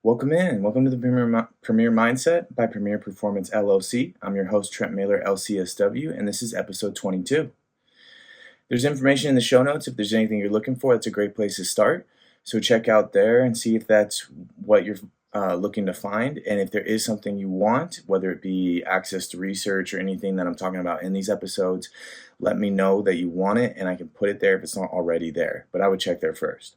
Welcome in. Welcome to the Premier Mindset by Premier Performance LLC. I'm your host, Trent Mailer, LCSW, and this is episode 22. There's information in the show notes. If there's anything you're looking for, that's a great place to start. So check out there and see if that's what you're looking to find. And if there is something you want, whether it be access to research or anything that I'm talking about in these episodes, let me know that you want it and I can put it there if it's not already there. But I would check there first.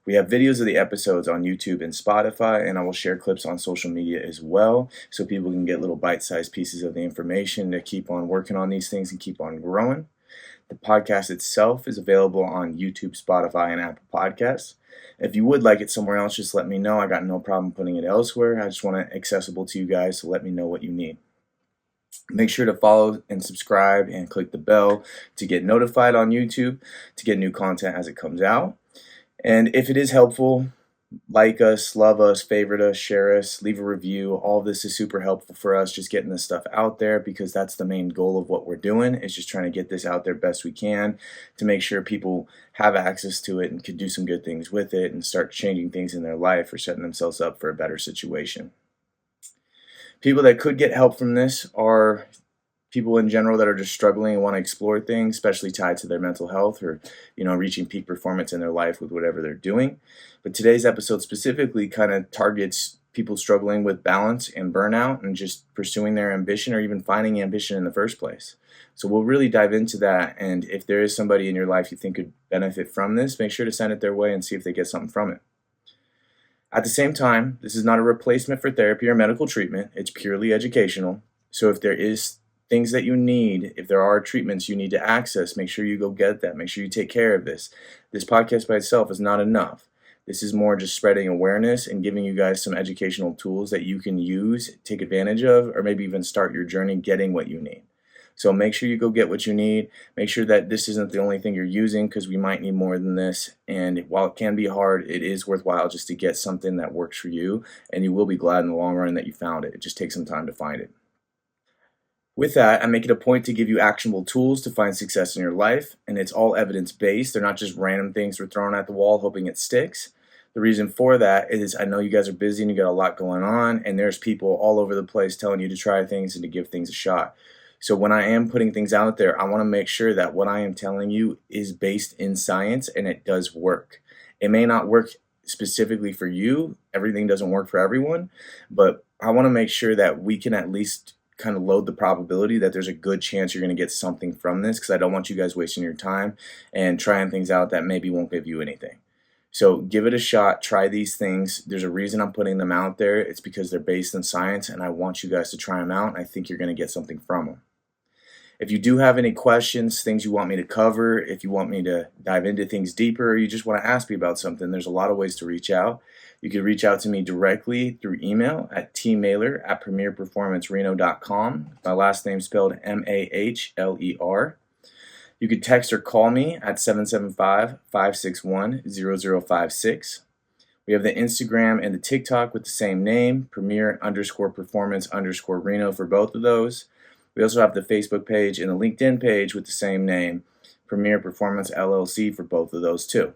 We have videos of the episodes on YouTube and Spotify, and I will share clips on social media as well so people can get little bite-sized pieces of the information to keep on working on these things and keep on growing. The podcast itself is available on YouTube, Spotify, and Apple Podcasts. If you would like it somewhere else, just let me know. I got no problem putting it elsewhere. I just want it accessible to you guys, so let me know what you need. Make sure to follow and subscribe and click the bell to get notified on YouTube to get new content as it comes out. And if it is helpful, like us, love us, favorite us, share us, leave a review. All of this is super helpful for us, just getting this stuff out there, because that's the main goal of what we're doing, is just trying to get this out there best we can to make sure people have access to it and can do some good things with it and start changing things in their life or setting themselves up for a better situation. People that could get help from this are people in general that are just struggling and want to explore things, especially tied to their mental health or, reaching peak performance in their life with whatever they're doing. But today's episode specifically kind of targets people struggling with balance and burnout and just pursuing their ambition or even finding ambition in the first place. So we'll really dive into that. And if there is somebody in your life you think could benefit from this, make sure to send it their way and see if they get something from it. At the same time, this is not a replacement for therapy or medical treatment. It's purely educational. So if there is things that you need, if there are treatments you need to access, make sure you go get that. Make sure you take care of this. This podcast by itself is not enough. This is more just spreading awareness and giving you guys some educational tools that you can use, take advantage of, or maybe even start your journey getting what you need. So make sure you go get what you need. Make sure that this isn't the only thing you're using, because we might need more than this. And while it can be hard, it is worthwhile just to get something that works for you, and you will be glad in the long run that you found it. It just takes some time to find it. With that, I make it a point to give you actionable tools to find success in your life, and it's all evidence-based. They're not just random things we're throwing at the wall hoping it sticks. The reason for that is I know you guys are busy and you got a lot going on, and there's people all over the place telling you to try things and to give things a shot. So when I am putting things out there, I want to make sure that what I am telling you is based in science and it does work. It may not work specifically for you. Everything doesn't work for everyone, but I want to make sure that we can at least kind of load the probability that there's a good chance you're going to get something from this, because I don't want you guys wasting your time and trying things out that maybe won't give you anything. So give it a shot. Try these things. There's a reason I'm putting them out there. It's because they're based in science, and I want you guys to try them out, and I think you're going to get something from them. If you do have any questions, things you want me to cover, if you want me to dive into things deeper, or you just want to ask me about something, there's a lot of ways to reach out. You can reach out to me directly through email at tmailer@premierperformancereno.com. My last name spelled Mahler. You could text or call me at 775-561-0056. We have the Instagram and the TikTok with the same name, Premier_Performance_Reno for both of those. We also have the Facebook page and the LinkedIn page with the same name, Premier Performance LLC, for both of those too.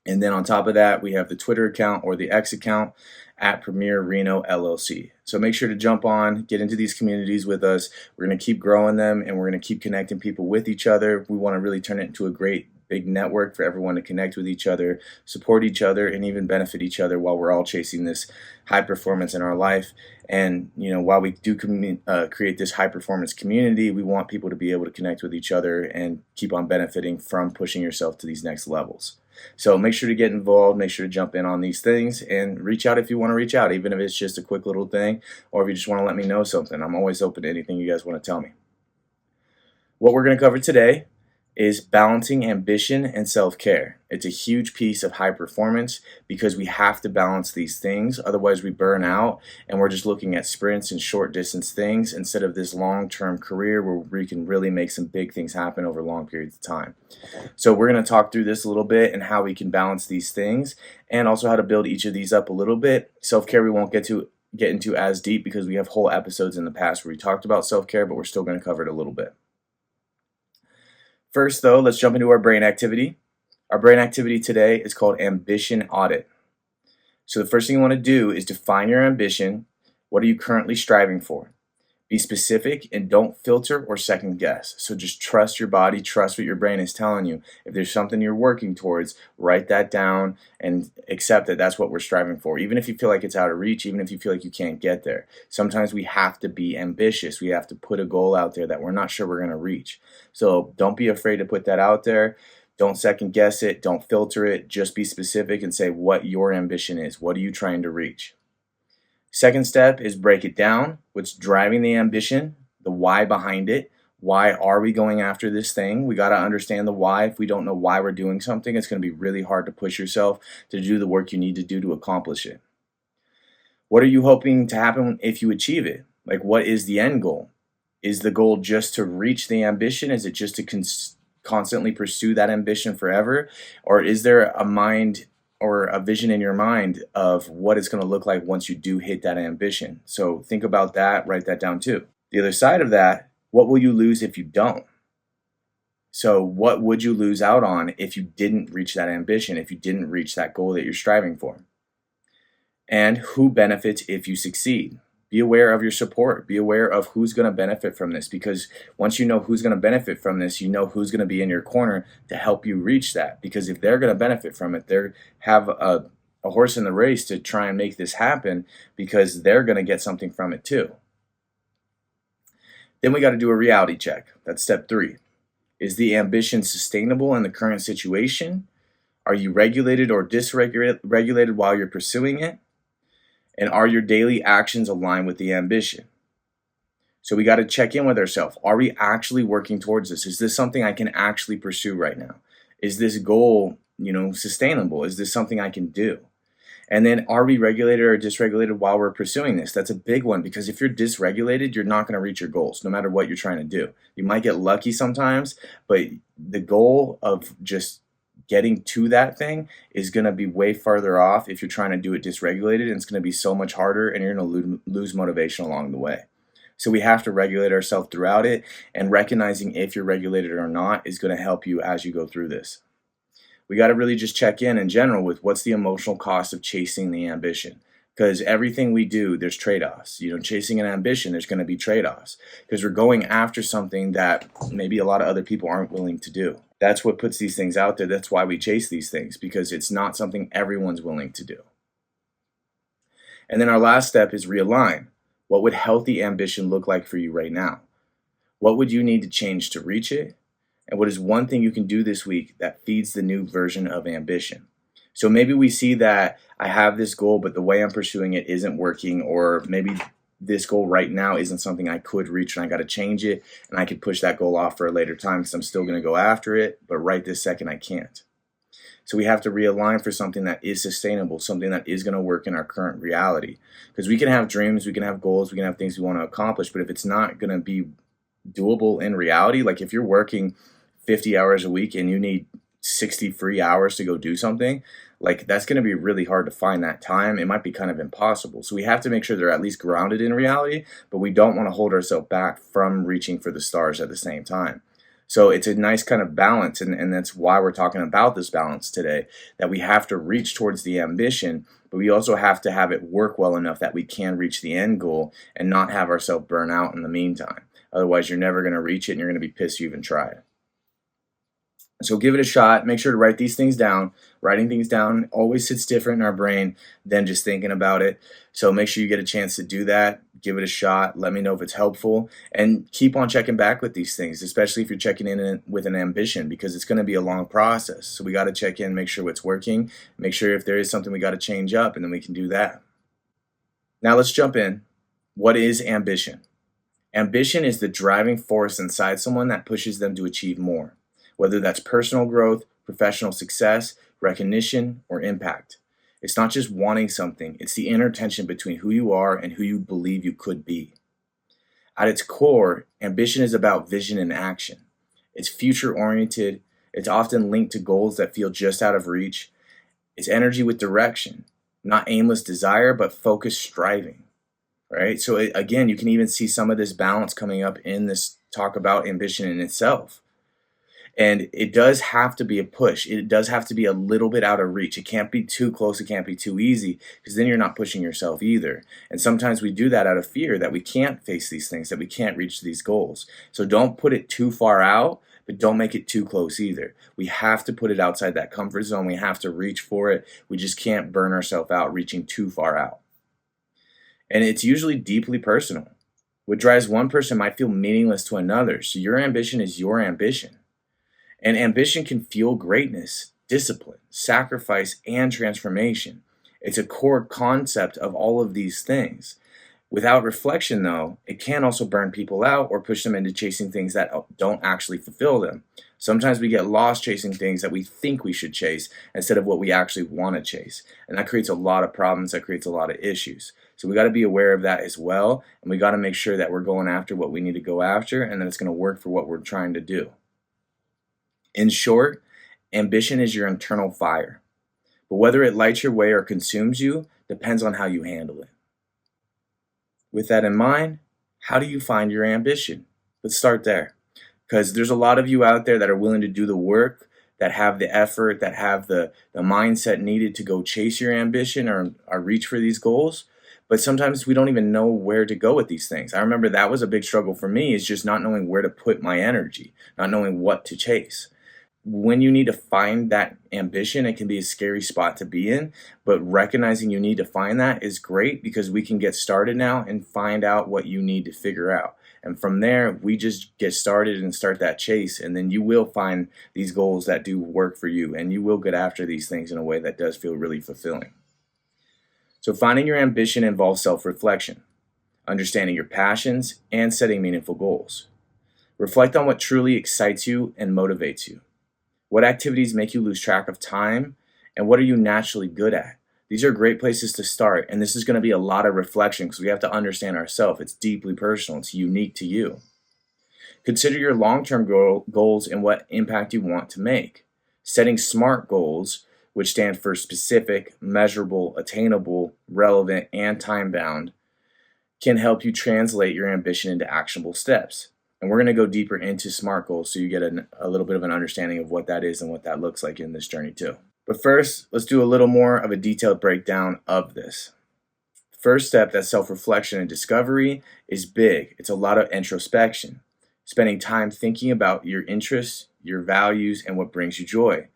And then on top of that, we have the Twitter account or the X account at Premier Reno LLC. So make sure to jump on, get into these communities with us. We're going to keep growing them, and we're going to keep connecting people with each other. We want to really turn it into a great big network for everyone to connect with each other, support each other, and even benefit each other while we're all chasing this high performance in our life. And while we do create this high performance community, we want people to be able to connect with each other and keep on benefiting from pushing yourself to these next levels. So make sure to get involved, make sure to jump in on these things, and reach out if you want to reach out, even if it's just a quick little thing, or if you just want to let me know something. I'm always open to anything you guys want to tell me. What we're going to cover today is balancing ambition and self-care. It's a huge piece of high performance because we have to balance these things. Otherwise, we burn out and we're just looking at sprints and short distance things instead of this long-term career where we can really make some big things happen over long periods of time. So we're going to talk through this a little bit and how we can balance these things, and also how to build each of these up a little bit. Self-care we won't get into as deep because we have whole episodes in the past where we talked about self-care, but we're still going to cover it a little bit. First, though, let's jump into our brain activity. Our brain activity today is called Ambition Audit. So the first thing you want to do is define your ambition. What are you currently striving for? Be specific and don't filter or second guess. So just trust your body, trust what your brain is telling you. If there's something you're working towards, write that down and accept that that's what we're striving for. Even if you feel like it's out of reach, even if you feel like you can't get there. Sometimes we have to be ambitious. We have to put a goal out there that we're not sure we're going to reach. So don't be afraid to put that out there. Don't second guess it. Don't filter it. Just be specific and say what your ambition is. What are you trying to reach? Second step is break it down. What's driving the ambition, the why behind it. Why are we going after this thing? We got to understand the why. If we don't know why we're doing something, it's going to be really hard to push yourself to do the work you need to do to accomplish it. What are you hoping to happen if you achieve it? Like, what is the end goal? Is the goal just to reach the ambition? Is it just to constantly pursue that ambition forever? Or is there a mind or a vision in your mind of what it's going to look like once you do hit that ambition? So think about that, write that down too. The other side of that, what will you lose if you don't? So what would you lose out on if you didn't reach that ambition, if you didn't reach that goal that you're striving for? And who benefits if you succeed? Be aware of your support. Be aware of who's going to benefit from this, because once you know who's going to benefit from this, you know who's going to be in your corner to help you reach that. Because if they're going to benefit from it, they have a horse in the race to try and make this happen, because they're going to get something from it too. Then we got to do a reality check. That's step 3. Is the ambition sustainable in the current situation? Are you regulated or dysregulated while you're pursuing it? And are your daily actions aligned with the ambition? So we got to check in with ourselves. Are we actually working towards this? Is this something I can actually pursue right now? Is this goal, sustainable? Is this something I can do? And then are we regulated or dysregulated while we're pursuing this? That's a big one, because if you're dysregulated, you're not going to reach your goals, no matter what you're trying to do. You might get lucky sometimes, but the goal of just getting to that thing is going to be way farther off if you're trying to do it dysregulated, and it's going to be so much harder, and you're going to lose motivation along the way. So we have to regulate ourselves throughout it, and recognizing if you're regulated or not is going to help you as you go through this. We got to really just check in general with what's the emotional cost of chasing the ambition. Because everything we do, there's trade-offs. Chasing an ambition, there's going to be trade-offs. Because we're going after something that maybe a lot of other people aren't willing to do. That's what puts these things out there. That's why we chase these things, because it's not something everyone's willing to do. And then our last step is realign. What would healthy ambition look like for you right now? What would you need to change to reach it? And what is one thing you can do this week that feeds the new version of ambition? So maybe we see that I have this goal, but the way I'm pursuing it isn't working, or maybe this goal right now isn't something I could reach, and I got to change it, and I could push that goal off for a later time because I'm still going to go after it, but right this second I can't. So we have to realign for something that is sustainable, something that is going to work in our current reality. Because we can have dreams, we can have goals, we can have things we want to accomplish, but if it's not going to be doable in reality, like if you're working 50 hours a week and you need 60 free hours to go do something, like that's going to be really hard to find that time. It might be kind of impossible. So we have to make sure they're at least grounded in reality, but we don't want to hold ourselves back from reaching for the stars at the same time. So it's a nice kind of balance, and that's why we're talking about this balance today, that we have to reach towards the ambition, but we also have to have it work well enough that we can reach the end goal and not have ourselves burn out in the meantime. Otherwise, you're never going to reach it, and you're going to be pissed you even tried. So give it a shot. Make sure to write these things down. Writing things down always sits different in our brain than just thinking about it. So make sure you get a chance to do that. Give it a shot. Let me know if it's helpful. And keep on checking back with these things, especially if you're checking in with an ambition, because it's going to be a long process. So we got to check in, make sure it's working, make sure if there is something we got to change up, and then we can do that. Now let's jump in. What is ambition? Ambition is the driving force inside someone that pushes them to achieve more, whether that's personal growth, professional success, recognition, or impact. It's not just wanting something, it's the inner tension between who you are and who you believe you could be. At its core, ambition is about vision and action. It's future-oriented, it's often linked to goals that feel just out of reach. It's energy with direction, not aimless desire, but focused striving. Right? So again, you can even see some of this balance coming up in this talk about ambition in itself. And it does have to be a push. It does have to be a little bit out of reach. It can't be too close. It can't be too easy, because then you're not pushing yourself either. And sometimes we do that out of fear that we can't face these things, that we can't reach these goals. So don't put it too far out, but don't make it too close either. We have to put it outside that comfort zone. We have to reach for it. We just can't burn ourselves out reaching too far out. And it's usually deeply personal. What drives one person might feel meaningless to another. So your ambition is your ambition. And ambition can fuel greatness, discipline, sacrifice, and transformation. It's a core concept of all of these things. Without reflection, though, it can also burn people out or push them into chasing things that don't actually fulfill them. Sometimes we get lost chasing things that we think we should chase instead of what we actually want to chase. And that creates a lot of problems, that creates a lot of issues. So we got to be aware of that as well. And we got to make sure that we're going after what we need to go after and that it's going to work for what we're trying to do. In short, ambition is your internal fire. But whether it lights your way or consumes you depends on how you handle it. With that in mind, how do you find your ambition? Let's start there. Because there's a lot of you out there that are willing to do the work, that have the effort, that have the mindset needed to go chase your ambition or reach for these goals. But sometimes we don't even know where to go with these things. I remember that was a big struggle for me, is just not knowing where to put my energy, not knowing what to chase. When you need to find that ambition, it can be a scary spot to be in, but recognizing you need to find that is great, because we can get started now and find out what you need to figure out. And from there, we just get started and start that chase, and then you will find these goals that do work for you, and you will get after these things in a way that does feel really fulfilling. So finding your ambition involves self-reflection, understanding your passions, and setting meaningful goals. Reflect on what truly excites you and motivates you. What activities make you lose track of time, and what are you naturally good at? These are great places to start, and this is going to be a lot of reflection because we have to understand ourselves. It's deeply personal. It's unique to you. Consider your long-term goals and what impact you want to make. Setting SMART goals, which stand for specific, measurable, attainable, relevant, and time-bound, can help you translate your ambition into actionable steps. And we're going to go deeper into SMART goals so you get a little bit of an understanding of what that is and what that looks like in this journey too. But first, let's do a little more of a detailed breakdown of this. First step, that self-reflection and discovery, is big. It's a lot of introspection, spending time thinking about your interests, your values, and what brings you joy.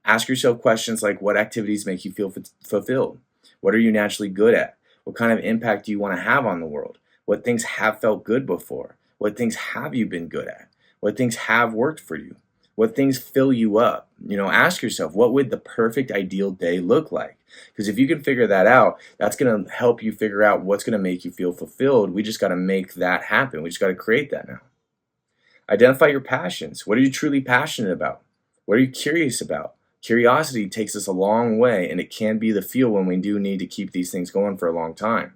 Ask yourself questions like, what activities make you feel fulfilled? What are you naturally good at? What kind of impact do you want to have on the world? What things have felt good before? What things have you been good at? What things have worked for you? What things fill you up? Ask yourself, what would the perfect ideal day look like? Because if you can figure that out, that's going to help you figure out what's going to make you feel fulfilled. We just got to make that happen. We just got to create that now. Identify your passions. What are you truly passionate about? What are you curious about? Curiosity takes us a long way, and it can be the fuel when we do need to keep these things going for a long time.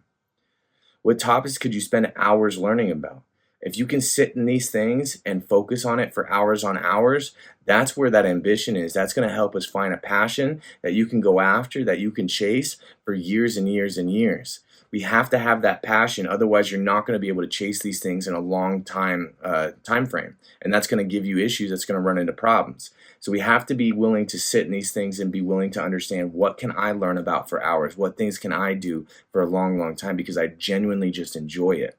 What topics could you spend hours learning about? If you can sit in these things and focus on it for hours on hours, that's where that ambition is. That's going to help us find a passion that you can go after, that you can chase for years and years and years. We have to have that passion, otherwise you're not going to be able to chase these things in a long time frame, and that's going to give you issues. That's going to run into problems. So we have to be willing to sit in these things and be willing to understand, what can I learn about for hours? What things can I do for a long, long time because I genuinely just enjoy it?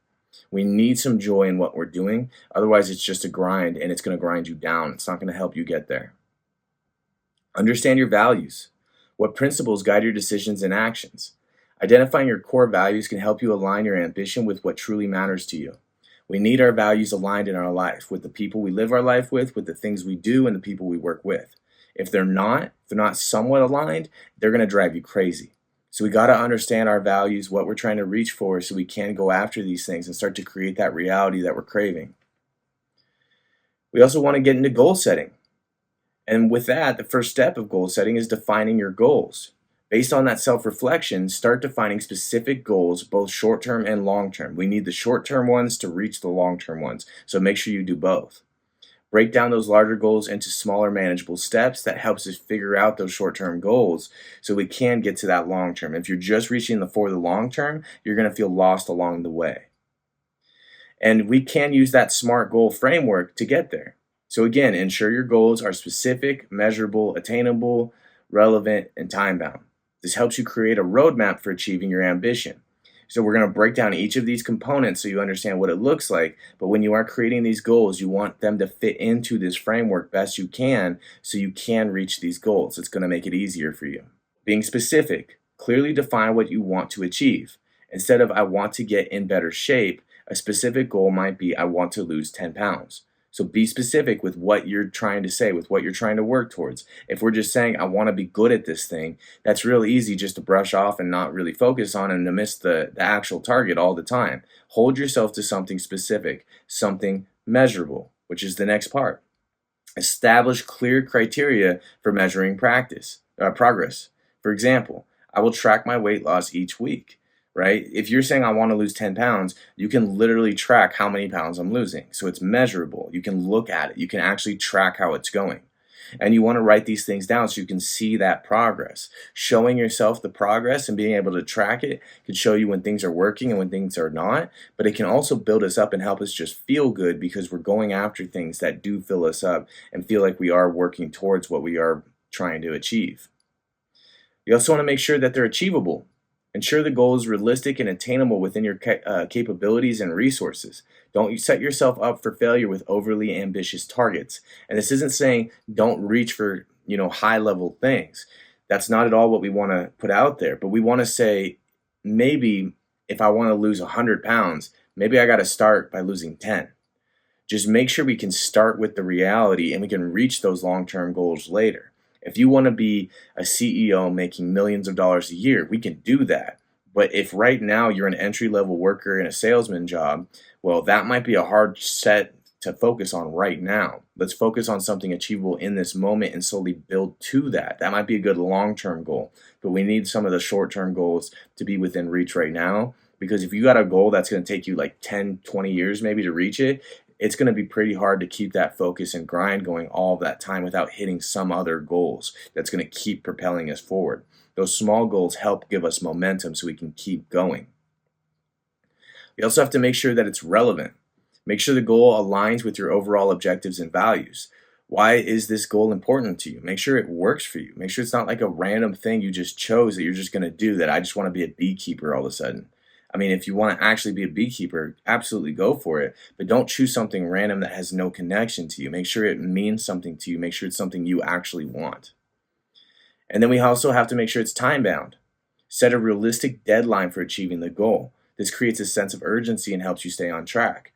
We need some joy in what we're doing. Otherwise, it's just a grind, and it's going to grind you down. It's not going to help you get there. Understand your values. What principles guide your decisions and actions? Identifying your core values can help you align your ambition with what truly matters to you. We need our values aligned in our life, with the people we live our life with the things we do, and the people we work with. If they're not somewhat aligned, they're going to drive you crazy. So we got to understand our values, what we're trying to reach for, so we can go after these things and start to create that reality that we're craving. We also want to get into goal setting. And with that, the first step of goal setting is defining your goals. Based on that self-reflection, start defining specific goals, both short-term and long-term. We need the short-term ones to reach the long-term ones, so make sure you do both. Break down those larger goals into smaller, manageable steps. That helps us figure out those short-term goals so we can get to that long-term. If you're just reaching for the long-term, you're going to feel lost along the way. And we can use that SMART goal framework to get there. So again, ensure your goals are specific, measurable, attainable, relevant, and time-bound. This helps you create a roadmap for achieving your ambition. So we're going to break down each of these components so you understand what it looks like. But when you are creating these goals, you want them to fit into this framework best you can so you can reach these goals. It's going to make it easier for you. Being specific, clearly define what you want to achieve. Instead of I want to get in better shape, a specific goal might be I want to lose 10 pounds. So be specific with what you're trying to say, with what you're trying to work towards. If we're just saying, I want to be good at this thing, that's real easy just to brush off and not really focus on and to miss the actual target all the time. Hold yourself to something specific, something measurable, which is the next part. Establish clear criteria for measuring progress. For example, I will track my weight loss each week. Right? If you're saying I want to lose 10 pounds, you can literally track how many pounds I'm losing. So it's measurable. You can look at it. You can actually track how it's going. And you want to write these things down so you can see that progress. Showing yourself the progress and being able to track it can show you when things are working and when things are not. But it can also build us up and help us just feel good because we're going after things that do fill us up and feel like we are working towards what we are trying to achieve. You also want to make sure that they're achievable. Ensure the goal is realistic and attainable within your capabilities and resources. Don't set yourself up for failure with overly ambitious targets. And this isn't saying don't reach for, high level things. That's not at all what we want to put out there. But we want to say, maybe if I want to lose 100 pounds, maybe I got to start by losing 10. Just make sure we can start with the reality and we can reach those long-term goals later. If you want to be a CEO making millions of dollars a year, we can do that. But if right now you're an entry-level worker in a salesman job, well, that might be a hard set to focus on right now. Let's focus on something achievable in this moment and slowly build to that. That might be a good long-term goal, but we need some of the short-term goals to be within reach right now. Because if you got a goal that's going to take you like 10, 20 years maybe to reach it, it's going to be pretty hard to keep that focus and grind going all of that time without hitting some other goals that's going to keep propelling us forward. Those small goals help give us momentum so we can keep going. You also have to make sure that it's relevant. Make sure the goal aligns with your overall objectives and values. Why is this goal important to you? Make sure it works for you. Make sure it's not like a random thing you just chose that you're just going to do, that I just want to be a beekeeper all of a sudden. I mean, if you want to actually be a beekeeper, absolutely go for it. But don't choose something random that has no connection to you. Make sure it means something to you. Make sure it's something you actually want. And then we also have to make sure it's time-bound. Set a realistic deadline for achieving the goal. This creates a sense of urgency and helps you stay on track.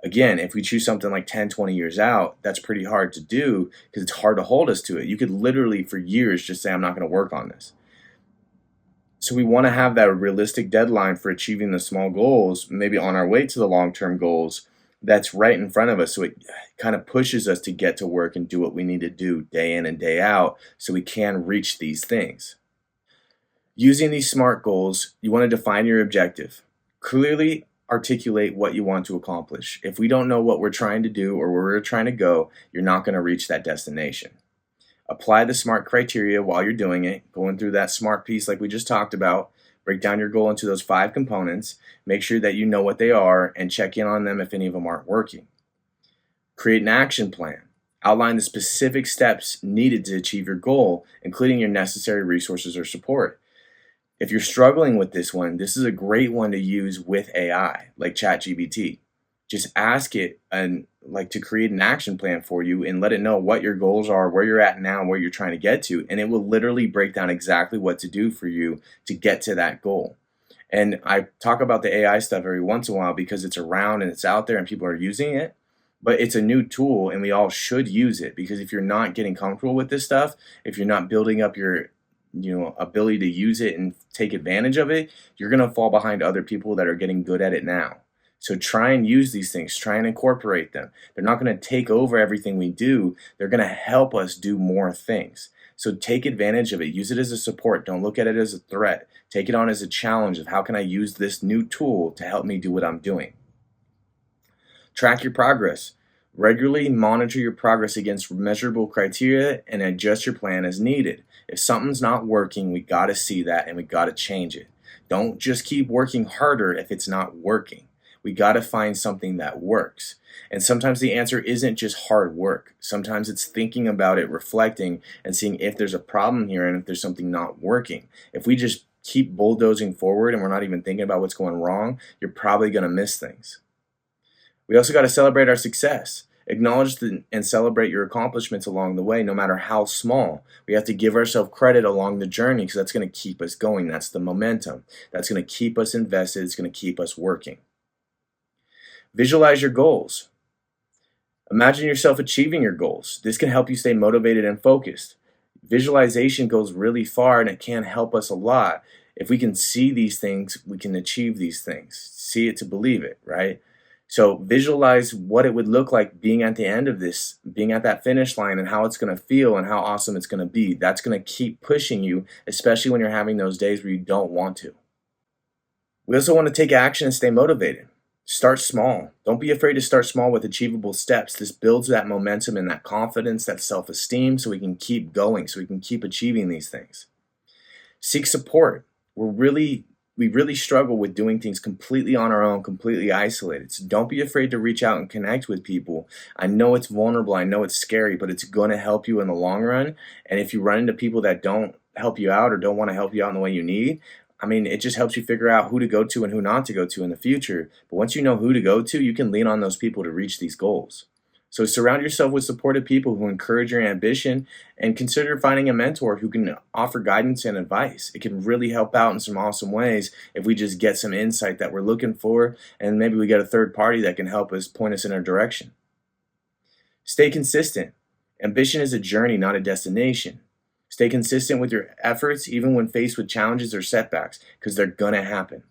Again, if we choose something like 10, 20 years out, that's pretty hard to do because it's hard to hold us to it. You could literally for years just say, I'm not going to work on this. So we want to have that realistic deadline for achieving the small goals, maybe on our way to the long-term goals, that's right in front of us. So it kind of pushes us to get to work and do what we need to do day in and day out so we can reach these things. Using these SMART goals, you want to define your objective. Clearly articulate what you want to accomplish. If we don't know what we're trying to do or where we're trying to go, you're not going to reach that destination. Apply the SMART criteria while you're doing it, going through that SMART piece like we just talked about. Break down your goal into those 5 components. Make sure that you know what they are and check in on them if any of them aren't working. Create an action plan. Outline the specific steps needed to achieve your goal, including your necessary resources or support. If you're struggling with this one, this is a great one to use with AI, like ChatGPT. Just ask it and to create an action plan for you and let it know what your goals are, where you're at now, and where you're trying to get to. And it will literally break down exactly what to do for you to get to that goal. And I talk about the AI stuff every once in a while because it's around and it's out there and people are using it. But it's a new tool and we all should use it, because if you're not getting comfortable with this stuff, if you're not building up your ability to use it and take advantage of it, you're going to fall behind other people that are getting good at it now. So try and use these things, try and incorporate them. They're not going to take over everything we do. They're going to help us do more things. So take advantage of it. Use it as a support. Don't look at it as a threat. Take it on as a challenge of how can I use this new tool to help me do what I'm doing. Track your progress. Regularly monitor your progress against measurable criteria and adjust your plan as needed. If something's not working, we got to see that and we got to change it. Don't just keep working harder if it's not working. We got to find something that works. And sometimes the answer isn't just hard work. Sometimes it's thinking about it, reflecting, and seeing if there's a problem here and if there's something not working. If we just keep bulldozing forward and we're not even thinking about what's going wrong, you're probably going to miss things. We also got to celebrate our success. Acknowledge and celebrate your accomplishments along the way, no matter how small. We have to give ourselves credit along the journey because that's going to keep us going. That's the momentum. That's going to keep us invested. It's going to keep us working. Visualize your goals. Imagine yourself achieving your goals. This can help you stay motivated and focused. Visualization goes really far and it can help us a lot. If we can see these things, we can achieve these things. See it to believe it, right? So visualize what it would look like being at the end of this, being at that finish line, and how it's going to feel and how awesome it's going to be. That's going to keep pushing you, especially when you're having those days where you don't want to. We also want to take action and stay motivated. Start small. Don't be afraid to start small with achievable steps. This builds that momentum and that confidence, that self-esteem, so we can keep going, so we can keep achieving these things. Seek support. We really struggle with doing things completely on our own, completely isolated. So don't be afraid to reach out and connect with people. I know it's vulnerable, I know it's scary, but it's going to help you in the long run. And if you run into people that don't help you out or don't want to help you out in the way you need, it just helps you figure out who to go to and who not to go to in the future. But once you know who to go to, you can lean on those people to reach these goals. So surround yourself with supportive people who encourage your ambition, and consider finding a mentor who can offer guidance and advice. It can really help out in some awesome ways if we just get some insight that we're looking for, and maybe we get a third party that can help us point us in a direction. Stay consistent. Ambition is a journey, not a destination. Stay consistent with your efforts even when faced with challenges or setbacks, because they're going to happen.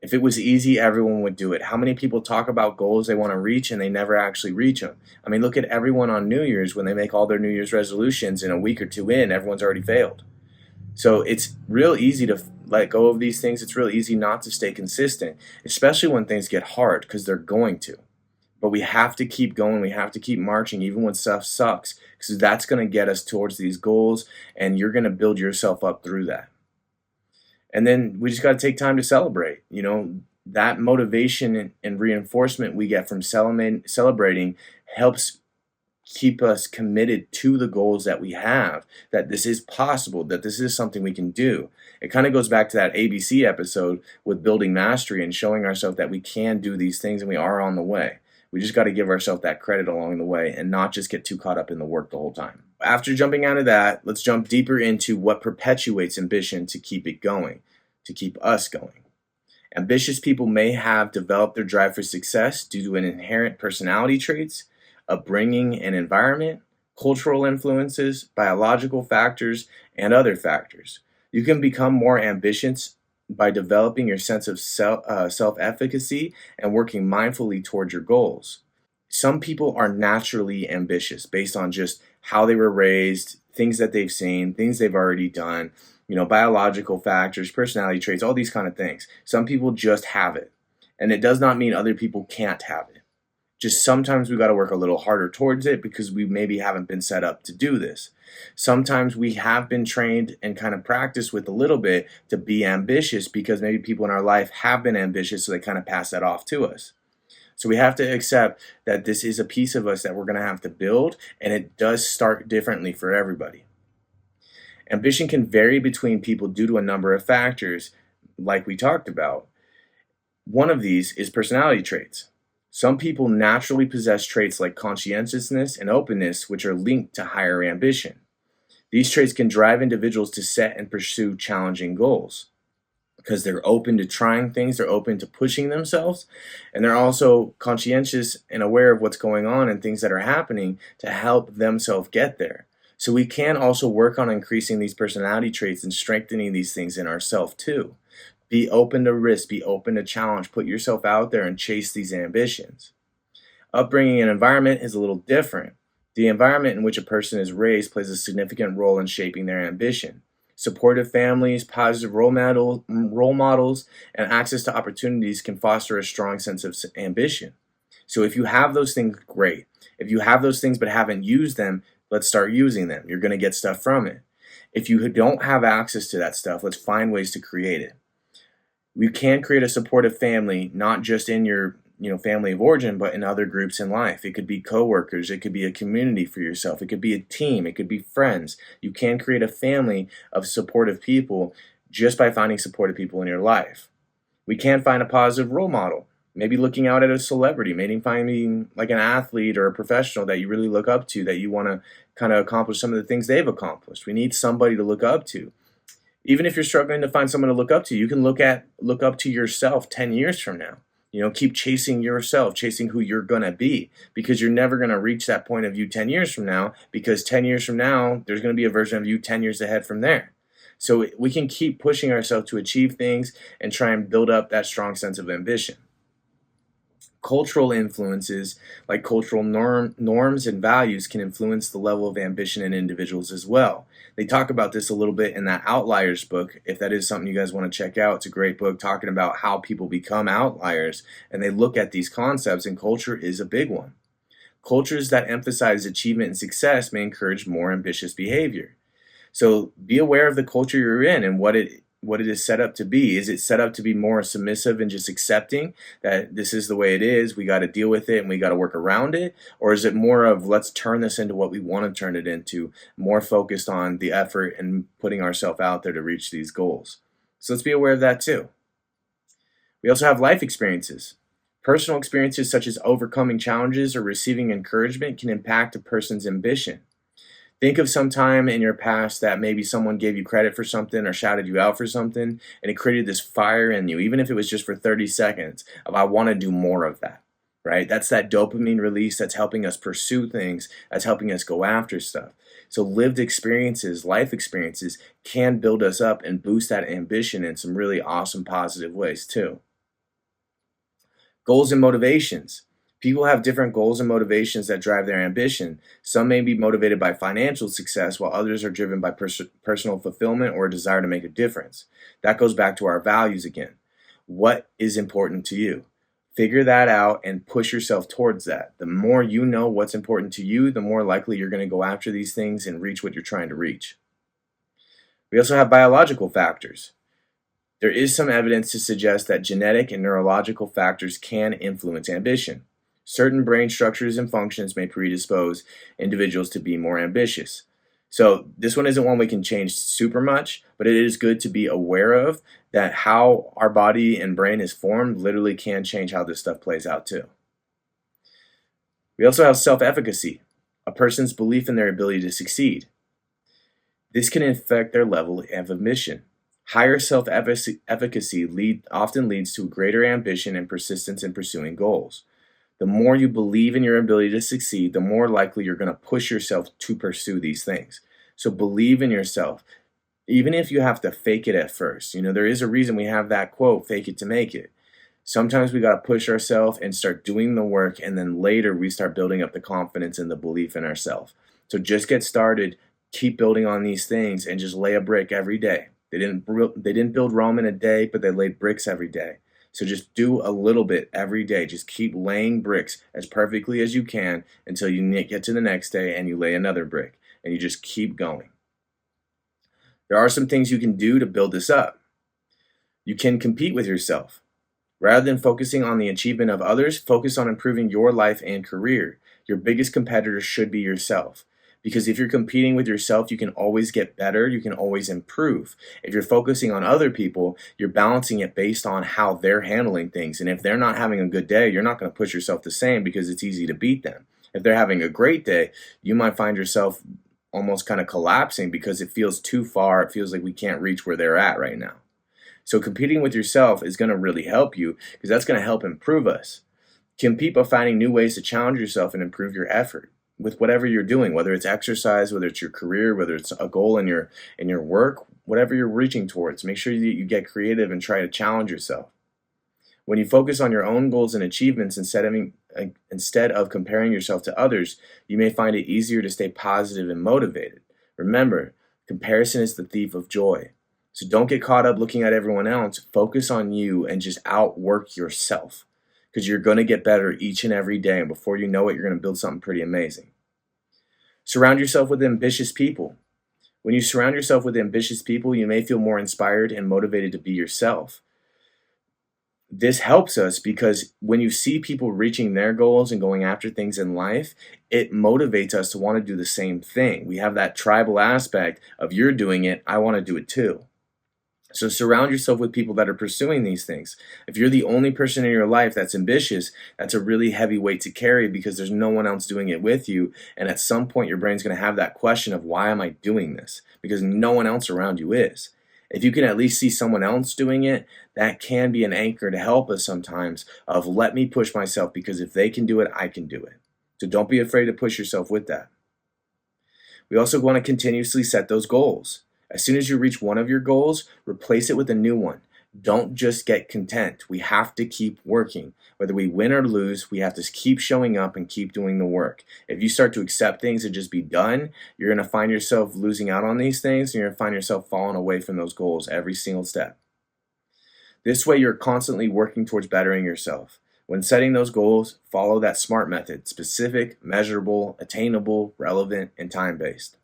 If it was easy, everyone would do it. How many people talk about goals they want to reach and they never actually reach them? Look at everyone on New Year's when they make all their New Year's resolutions. In a week or two in, everyone's already failed. So it's real easy to let go of these things. It's real easy not to stay consistent, especially when things get hard, because they're going to. But we have to keep going. We have to keep marching even when stuff sucks, because that's going to get us towards these goals, and you're going to build yourself up through that. And then we just got to take time to celebrate. That motivation and reinforcement we get from celebrating helps keep us committed to the goals that we have, that this is possible, that this is something we can do. It kind of goes back to that ABC episode with building mastery and showing ourselves that we can do these things and we are on the way. We just got to give ourselves that credit along the way and not just get too caught up in the work the whole time. After jumping out of that, let's jump deeper into what perpetuates ambition to keep it going, to keep us going. Ambitious people may have developed their drive for success due to an inherent personality traits, upbringing and environment, cultural influences, biological factors, and other factors. You can become more ambitious by developing your sense of self-efficacy and working mindfully towards your goals. Some people are naturally ambitious based on just how they were raised, things that they've seen, things they've already done, biological factors, personality traits, all these kind of things. Some people just have it. And it does not mean other people can't have it. Just sometimes we got to work a little harder towards it because we maybe haven't been set up to do this. Sometimes we have been trained and kind of practiced with a little bit to be ambitious because maybe people in our life have been ambitious, so they kind of pass that off to us. So we have to accept that this is a piece of us that we're going to have to build, and it does start differently for everybody. Ambition can vary between people due to a number of factors, like we talked about. One of these is personality traits. Some people naturally possess traits like conscientiousness and openness, which are linked to higher ambition. These traits can drive individuals to set and pursue challenging goals because they're open to trying things, they're open to pushing themselves, and they're also conscientious and aware of what's going on and things that are happening to help themselves get there. So we can also work on increasing these personality traits and strengthening these things in ourselves too. Be open to risk, be open to challenge, put yourself out there and chase these ambitions. Upbringing and environment is a little different. The environment in which a person is raised plays a significant role in shaping their ambition. Supportive families, positive role models, and access to opportunities can foster a strong sense of ambition. So if you have those things, great. If you have those things but haven't used them, let's start using them. You're going to get stuff from it. If you don't have access to that stuff, let's find ways to create it. We can create a supportive family, not just in your family of origin, but in other groups in life. It could be coworkers, it could be a community for yourself, it could be a team, it could be friends. You can create a family of supportive people just by finding supportive people in your life. We can find a positive role model. Maybe looking out at a celebrity, maybe finding like an athlete or a professional that you really look up to, that you want to kind of accomplish some of the things they've accomplished. We need somebody to look up to. Even if you're struggling to find someone to look up to, you can look up to yourself 10 years from now. Keep chasing yourself, chasing who you're going to be, because you're never going to reach that point of you 10 years from now, because 10 years from now, there's going to be a version of you 10 years ahead from there. So we can keep pushing ourselves to achieve things and try and build up that strong sense of ambition. Cultural influences, like cultural norms and values, can influence the level of ambition in individuals as well. They talk about this a little bit in that Outliers book. If that is something you guys want to check out, it's a great book talking about how people become outliers, and they look at these concepts, and culture is a big one. Cultures that emphasize achievement and success may encourage more ambitious behavior. So be aware of the culture you're in and what it is set up to be. Is it set up to be more submissive and just accepting that this is the way it is, we got to deal with it and we got to work around it? Or is it more of, let's turn this into what we want to turn it into, more focused on the effort and putting ourselves out there to reach these goals? So let's be aware of that too. We also have life experiences. Personal experiences such as overcoming challenges or receiving encouragement can impact a person's ambition. Think of some time in your past that maybe someone gave you credit for something or shouted you out for something, and it created this fire in you, even if it was just for 30 seconds, of I want to do more of that, right? That's that dopamine release that's helping us pursue things, that's helping us go after stuff. So lived experiences, life experiences, can build us up and boost that ambition in some really awesome, positive ways too. Goals and motivations. People have different goals and motivations that drive their ambition. Some may be motivated by financial success, while others are driven by personal fulfillment or a desire to make a difference. That goes back to our values again. What is important to you? Figure that out and push yourself towards that. The more you know what's important to you, the more likely you're going to go after these things and reach what you're trying to reach. We also have biological factors. There is some evidence to suggest that genetic and neurological factors can influence ambition. Certain brain structures and functions may predispose individuals to be more ambitious. So this one isn't one we can change super much, but it is good to be aware of that how our body and brain is formed literally can change how this stuff plays out too. We also have self-efficacy, a person's belief in their ability to succeed. This can affect their level of ambition. Higher self-efficacy often leads to greater ambition and persistence in pursuing goals. The more you believe in your ability to succeed, the more likely you're going to push yourself to pursue these things. So believe in yourself, even if you have to fake it at first. There is a reason we have that quote, fake it to make it. Sometimes we got to push ourselves and start doing the work, and then later we start building up the confidence and the belief in ourselves. So just get started, keep building on these things, and just lay a brick every day. They didn't build Rome in a day, but they laid bricks every day. So just do a little bit every day. Just keep laying bricks as perfectly as you can until you get to the next day and you lay another brick, and you just keep going. There are some things you can do to build this up. You can compete with yourself. Rather than focusing on the achievement of others, focus on improving your life and career. Your biggest competitor should be yourself. Because if you're competing with yourself, you can always get better, you can always improve. If you're focusing on other people, you're balancing it based on how they're handling things. And if they're not having a good day, you're not going to push yourself the same because it's easy to beat them. If they're having a great day, you might find yourself almost kind of collapsing because it feels too far. It feels like we can't reach where they're at right now. So competing with yourself is going to really help you because that's going to help improve us. Compete by finding new ways to challenge yourself and improve your effort with whatever you're doing, whether it's exercise, whether it's your career, whether it's a goal in your work, whatever you're reaching towards. Make sure you get creative and try to challenge yourself. When you focus on your own goals and achievements instead of comparing yourself to others, you may find it easier to stay positive and motivated. Remember, comparison is the thief of joy. So don't get caught up looking at everyone else. Focus on you and just outwork yourself, because you're going to get better each and every day. And before you know it, you're going to build something pretty amazing. Surround yourself with ambitious people. When you surround yourself with ambitious people, you may feel more inspired and motivated to be yourself. This helps us because when you see people reaching their goals and going after things in life, it motivates us to want to do the same thing. We have that tribal aspect of you're doing it, I want to do it too. So surround yourself with people that are pursuing these things. If you're the only person in your life that's ambitious, that's a really heavy weight to carry because there's no one else doing it with you. And at some point, your brain's going to have that question of why am I doing this? Because no one else around you is. If you can at least see someone else doing it, that can be an anchor to help us sometimes of let me push myself because if they can do it, I can do it. So don't be afraid to push yourself with that. We also want to continuously set those goals. As soon as you reach one of your goals, replace it with a new one. Don't just get content. We have to keep working. Whether we win or lose, we have to keep showing up and keep doing the work. If you start to accept things and just be done, you're going to find yourself losing out on these things and you're going to find yourself falling away from those goals every single step. This way, you're constantly working towards bettering yourself. When setting those goals, follow that SMART method: specific, measurable, attainable, relevant, and time-based.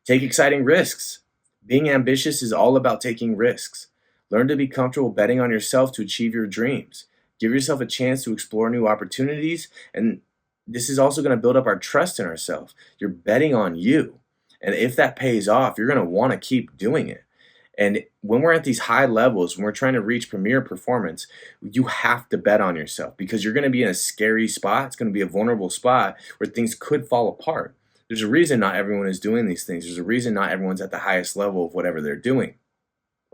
Take exciting risks. Being ambitious is all about taking risks. Learn to be comfortable betting on yourself to achieve your dreams. Give yourself a chance to explore new opportunities, and this is also going to build up our trust in ourselves. You're betting on you. And if that pays off, you're going to want to keep doing it. And when we're at these high levels, when we're trying to reach premier performance, you have to bet on yourself because you're going to be in a scary spot. It's going to be a vulnerable spot where things could fall apart. There's a reason not everyone is doing these things. There's a reason not everyone's at the highest level of whatever they're doing.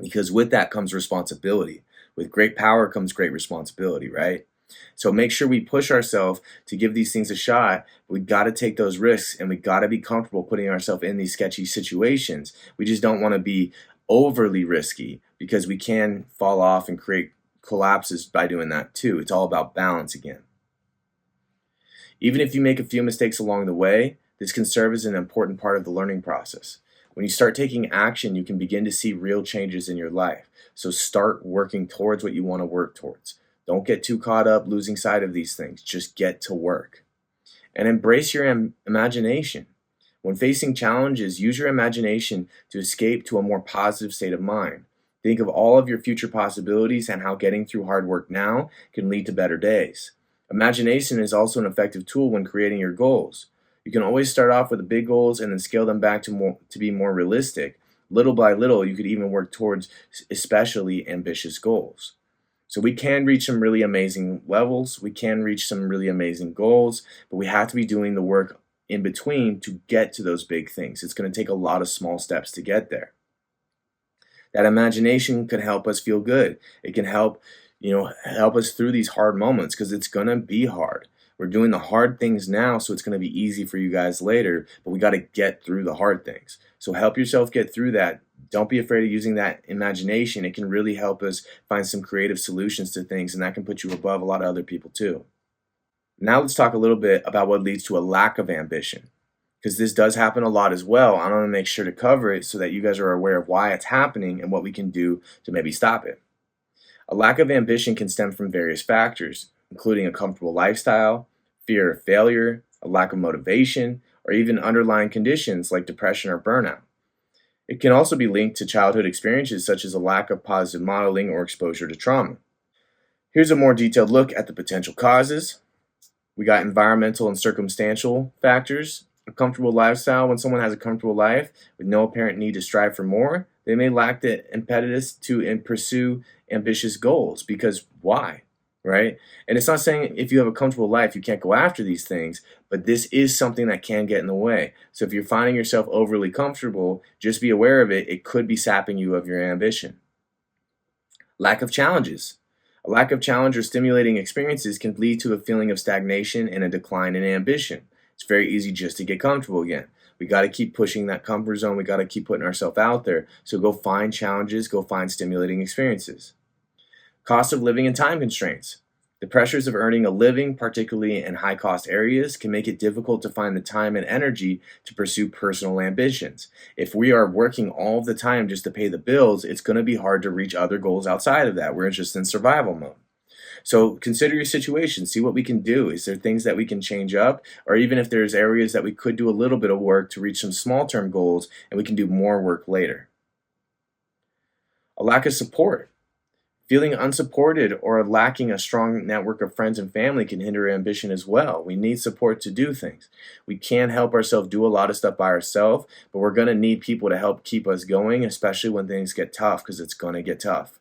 Because with that comes responsibility. With great power comes great responsibility, right? So make sure we push ourselves to give these things a shot. We got to take those risks and we got to be comfortable putting ourselves in these sketchy situations. We just don't want to be overly risky because we can fall off and create collapses by doing that too. It's all about balance again. Even if you make a few mistakes along the way, this can serve as an important part of the learning process. When you start taking action, you can begin to see real changes in your life. So start working towards what you want to work towards. Don't get too caught up losing sight of these things. Just get to work. And embrace your imagination. When facing challenges, use your imagination to escape to a more positive state of mind. Think of all of your future possibilities and how getting through hard work now can lead to better days. Imagination is also an effective tool when creating your goals. You can always start off with the big goals and then scale them back to be more realistic. Little by little, you could even work towards especially ambitious goals. So we can reach some really amazing levels. We can reach some really amazing goals, but we have to be doing the work in between to get to those big things. It's going to take a lot of small steps to get there. That imagination can help us feel good. It can help us through these hard moments because it's going to be hard. We're doing the hard things now, so it's going to be easy for you guys later, but we got to get through the hard things. So help yourself get through that. Don't be afraid of using that imagination. It can really help us find some creative solutions to things, and that can put you above a lot of other people too. Now let's talk a little bit about what leads to a lack of ambition, because this does happen a lot as well. I want to make sure to cover it so that you guys are aware of why it's happening and what we can do to maybe stop it. A lack of ambition can stem from various factors, including a comfortable lifestyle, fear of failure, a lack of motivation, or even underlying conditions like depression or burnout. It can also be linked to childhood experiences such as a lack of positive modeling or exposure to trauma. Here's a more detailed look at the potential causes. We got environmental and circumstantial factors. A comfortable lifestyle: when someone has a comfortable life with no apparent need to strive for more, they may lack the impetus to pursue ambitious goals. Because why? Right? And it's not saying if you have a comfortable life, you can't go after these things, but this is something that can get in the way. So if you're finding yourself overly comfortable, just be aware of it. It could be sapping you of your ambition. Lack of challenges. A lack of challenge or stimulating experiences can lead to a feeling of stagnation and a decline in ambition. It's very easy just to get comfortable again. We got to keep pushing that comfort zone. We got to keep putting ourselves out there. So go find challenges, go find stimulating experiences. Cost of living and time constraints. The pressures of earning a living, particularly in high-cost areas, can make it difficult to find the time and energy to pursue personal ambitions. If we are working all the time just to pay the bills, it's going to be hard to reach other goals outside of that. We're just in survival mode. So consider your situation. See what we can do. Is there things that we can change up? Or even if there's areas that we could do a little bit of work to reach some small-term goals and we can do more work later. A lack of support. Feeling unsupported or lacking a strong network of friends and family can hinder ambition as well. We need support to do things. We can't help ourselves do a lot of stuff by ourselves, but we're going to need people to help keep us going, especially when things get tough, because it's going to get tough.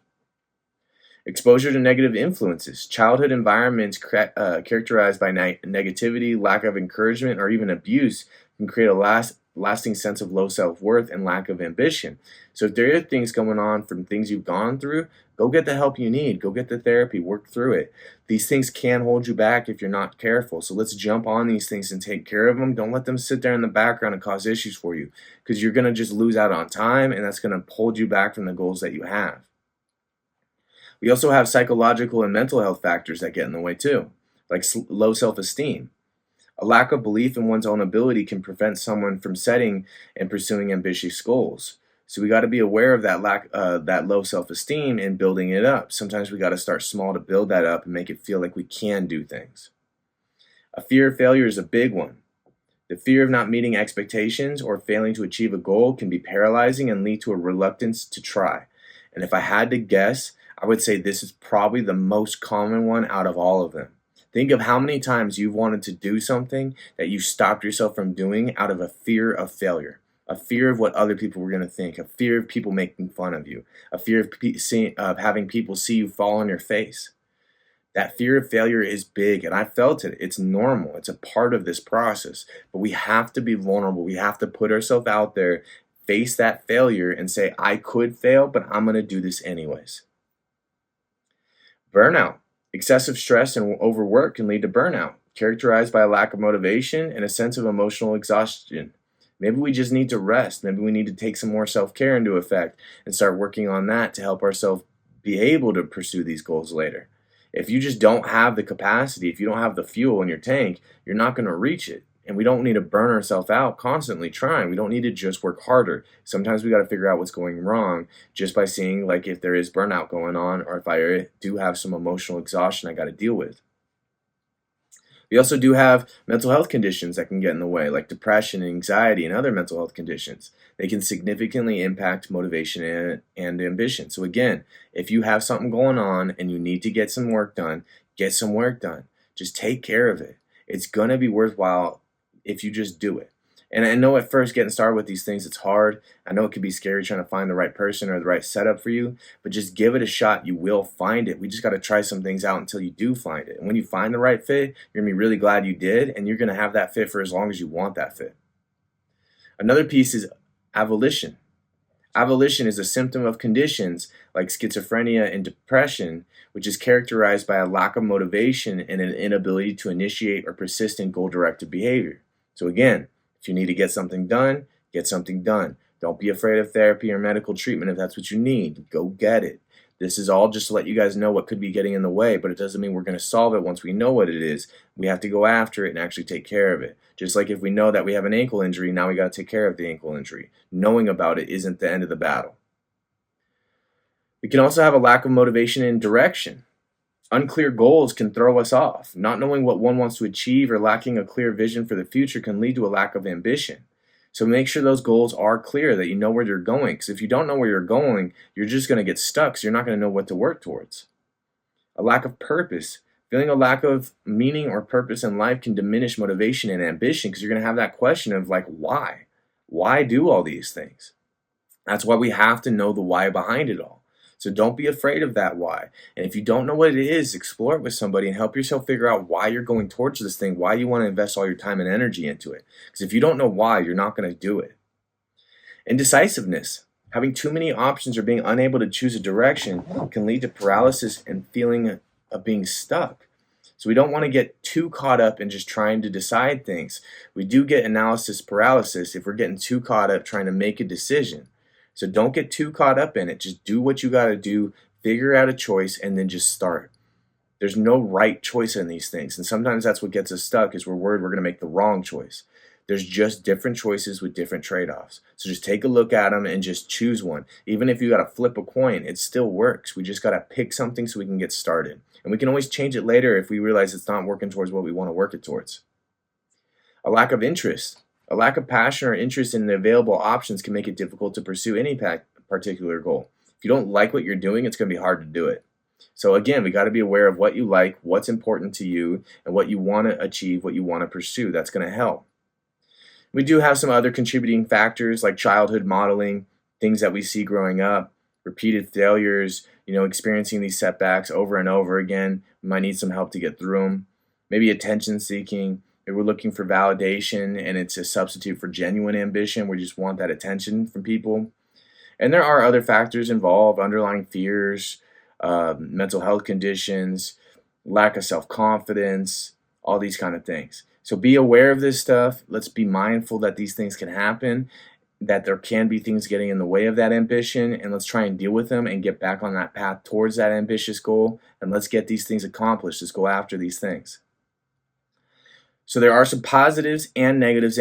Exposure to negative influences. Childhood environments characterized by negativity, lack of encouragement, or even abuse can create a lasting sense of low self-worth and lack of ambition. So if there are things going on from things you've gone through, go get the help you need. Go get the therapy. Work through it. These things can hold you back if you're not careful. So let's jump on these things and take care of them. Don't let them sit there in the background and cause issues for you, because you're going to just lose out on time, and that's going to hold you back from the goals that you have. We also have psychological and mental health factors that get in the way too, like low self-esteem. A lack of belief in one's own ability can prevent someone from setting and pursuing ambitious goals. So we got to be aware of that low self-esteem and building it up. Sometimes we got to start small to build that up and make it feel like we can do things. A fear of failure is a big one. The fear of not meeting expectations or failing to achieve a goal can be paralyzing and lead to a reluctance to try. And if I had to guess, I would say this is probably the most common one out of all of them. Think of how many times you've wanted to do something that you stopped yourself from doing out of a fear of failure, a fear of what other people were going to think, a fear of people making fun of you, a fear of having people see you fall on your face. That fear of failure is big, and I felt it. It's normal. It's a part of this process. But we have to be vulnerable. We have to put ourselves out there, face that failure, and say, I could fail, but I'm going to do this anyways. Burnout. Excessive stress and overwork can lead to burnout, characterized by a lack of motivation and a sense of emotional exhaustion. Maybe we just need to rest. Maybe we need to take some more self-care into effect and start working on that to help ourselves be able to pursue these goals later. If you just don't have the capacity, if you don't have the fuel in your tank, you're not going to reach it. And we don't need to burn ourselves out constantly trying. We don't need to just work harder. Sometimes we got to figure out what's going wrong just by seeing like if there is burnout going on, or if I do have some emotional exhaustion I got to deal with. We also do have mental health conditions that can get in the way, like depression, anxiety, and other mental health conditions. They can significantly impact motivation and ambition. So again, if you have something going on and you need to get some work done, get some work done. Just take care of it. It's going to be worthwhile if you just do it. And I know at first getting started with these things, it's hard. I know it can be scary trying to find the right person or the right setup for you, but just give it a shot. You will find it. We just got to try some things out until you do find it. And when you find the right fit, you're going to be really glad you did, and you're going to have that fit for as long as you want that fit. Another piece is avolition. Avolition is a symptom of conditions like schizophrenia and depression, which is characterized by a lack of motivation and an inability to initiate or persist in goal-directed behavior. So again, if you need to get something done, get something done. Don't be afraid of therapy or medical treatment if that's what you need. Go get it. This is all just to let you guys know what could be getting in the way, but it doesn't mean we're going to solve it once we know what it is. We have to go after it and actually take care of it. Just like if we know that we have an ankle injury, now we got to take care of the ankle injury. Knowing about it isn't the end of the battle. We can also have a lack of motivation and direction. Unclear goals can throw us off. Not knowing what one wants to achieve or lacking a clear vision for the future can lead to a lack of ambition. So make sure those goals are clear, that you know where you're going. Because if you don't know where you're going, you're just going to get stuck, so you're not going to know what to work towards. A lack of purpose. Feeling a lack of meaning or purpose in life can diminish motivation and ambition, because you're going to have that question of like, why? Why do all these things? That's why we have to know the why behind it all. So don't be afraid of that why. And if you don't know what it is, explore it with somebody and help yourself figure out why you're going towards this thing, why you want to invest all your time and energy into it. Because if you don't know why, you're not going to do it. Indecisiveness. Having too many options or being unable to choose a direction can lead to paralysis and feeling of being stuck. So we don't want to get too caught up in just trying to decide things. We do get analysis paralysis if we're getting too caught up trying to make a decision. So don't get too caught up in it. Just do what you got to do, figure out a choice, and then just start. There's no right choice in these things. And sometimes that's what gets us stuck, is we're worried we're going to make the wrong choice. There's just different choices with different trade-offs. So just take a look at them and just choose one. Even if you got to flip a coin, it still works. We just got to pick something so we can get started. And we can always change it later if we realize it's not working towards what we want to work it towards. A lack of interest. A lack of passion or interest in the available options can make it difficult to pursue any particular goal. If you don't like what you're doing, it's going to be hard to do it. So again, we got to be aware of what you like, what's important to you, and what you want to achieve, what you want to pursue. That's going to help. We do have some other contributing factors like childhood modeling, things that we see growing up, repeated failures, experiencing these setbacks over and over again. We might need some help to get through them. Maybe attention seeking. If we're looking for validation and it's a substitute for genuine ambition, we just want that attention from people. And there are other factors involved, underlying fears, mental health conditions, lack of self-confidence, all these kind of things. So be aware of this stuff. Let's be mindful that these things can happen, that there can be things getting in the way of that ambition, and let's try and deal with them and get back on that path towards that ambitious goal, and let's get these things accomplished. Let's go after these things. So there are some positives and negatives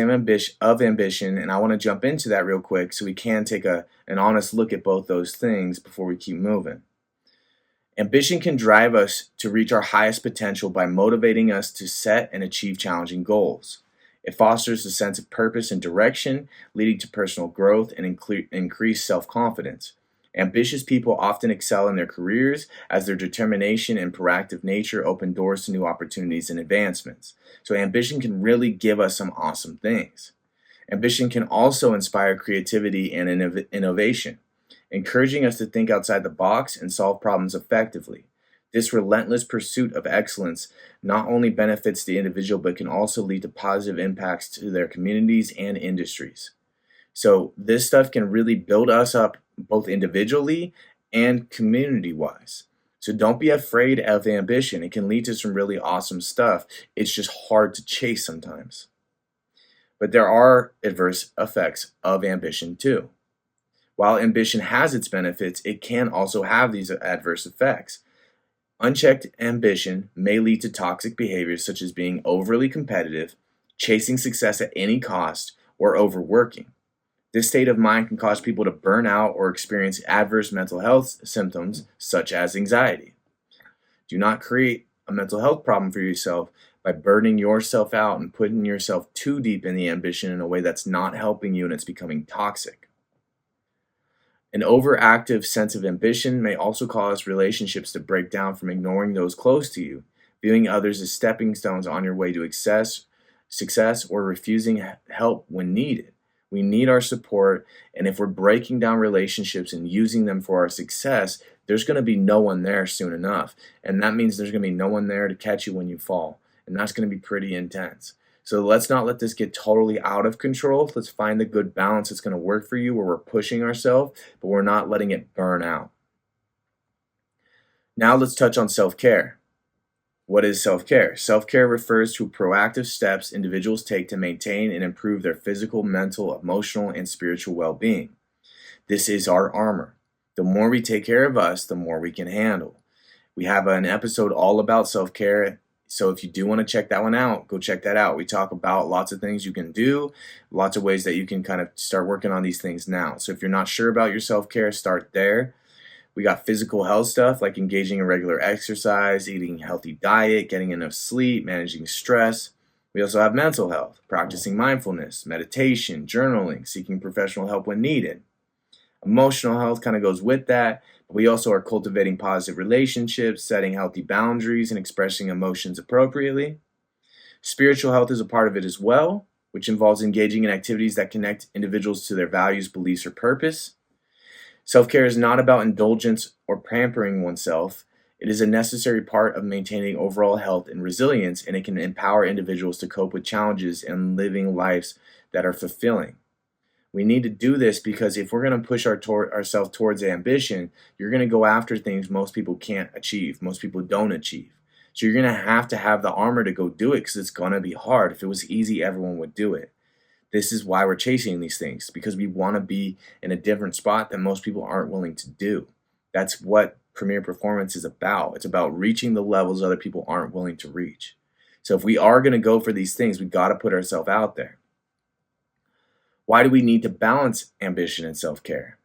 of ambition, and I want to jump into that real quick so we can take an honest look at both those things before we keep moving. Ambition can drive us to reach our highest potential by motivating us to set and achieve challenging goals. It fosters a sense of purpose and direction, leading to personal growth and increased self-confidence. Ambitious people often excel in their careers as their determination and proactive nature open doors to new opportunities and advancements. So ambition can really give us some awesome things. Ambition can also inspire creativity and innovation, encouraging us to think outside the box and solve problems effectively. This relentless pursuit of excellence not only benefits the individual, but can also lead to positive impacts to their communities and industries. So this stuff can really build us up both individually and community-wise. So don't be afraid of ambition. It can lead to some really awesome stuff. It's just hard to chase sometimes. But there are adverse effects of ambition too. While ambition has its benefits, it can also have these adverse effects. Unchecked ambition may lead to toxic behaviors such as being overly competitive, chasing success at any cost, or overworking. This state of mind can cause people to burn out or experience adverse mental health symptoms such as anxiety. Do not create a mental health problem for yourself by burning yourself out and putting yourself too deep in the ambition in a way that's not helping you and it's becoming toxic. An overactive sense of ambition may also cause relationships to break down from ignoring those close to you, viewing others as stepping stones on your way to success, or refusing help when needed. We need our support, and if we're breaking down relationships and using them for our success, there's going to be no one there soon enough. And that means there's going to be no one there to catch you when you fall. And that's going to be pretty intense. So let's not let this get totally out of control. Let's find the good balance that's going to work for you where we're pushing ourselves, but we're not letting it burn out. Now let's touch on self-care. What is self-care? Self-care refers to proactive steps individuals take to maintain and improve their physical, mental, emotional, and spiritual well-being. This is our armor. The more we take care of us, the more we can handle. We have an episode all about self-care, so if you do want to check that one out, go check that out. We talk about lots of things you can do, lots of ways that you can kind of start working on these things now. So if you're not sure about your self-care, start there. We got physical health stuff like engaging in regular exercise, eating a healthy diet, getting enough sleep, managing stress. We also have mental health, practicing mindfulness, meditation, journaling, seeking professional help when needed. Emotional health kind of goes with that, but we also are cultivating positive relationships, setting healthy boundaries, and expressing emotions appropriately. Spiritual health is a part of it as well, which involves engaging in activities that connect individuals to their values, beliefs, or purpose. Self-care is not about indulgence or pampering oneself. It is a necessary part of maintaining overall health and resilience, and it can empower individuals to cope with challenges and living lives that are fulfilling. We need to do this because if we're going to push ourselves towards ambition, you're going to go after things most people can't achieve, most people don't achieve. So you're going to have the armor to go do it because it's going to be hard. If it was easy, everyone would do it. This is why we're chasing these things, because we want to be in a different spot that most people aren't willing to do. That's what Premier Performance is about. It's about reaching the levels other people aren't willing to reach. So if we are going to go for these things, we got to put ourselves out there. Why do we need to balance ambition and self-care?